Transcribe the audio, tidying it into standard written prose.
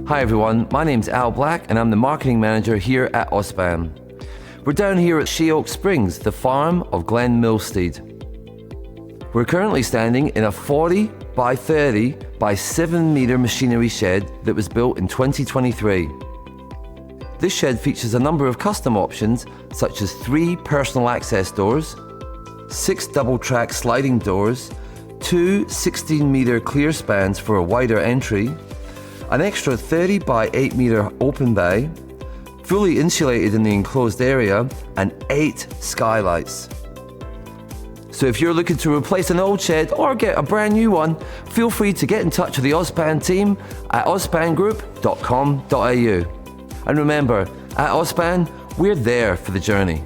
Hi everyone, my name's Al Black and I'm the marketing manager here at AUSPAN. We're down here at Sheoak Springs, the farm of Glen Milstead. We're currently standing in a 40 by 30 by 7 metre machinery shed that was built in 2023. This shed features a number of custom options such as 3 personal access doors, 6 double track sliding doors, 2 16 metre clear spans for a wider entry, an extra 30 by 8 metre open bay, fully insulated in the enclosed area, and 8 skylights. So if you're looking to replace an old shed or get a brand new one, feel free to get in touch with the AUSPAN team at auspangroup.com.au. And remember, at AUSPAN, we're there for the journey.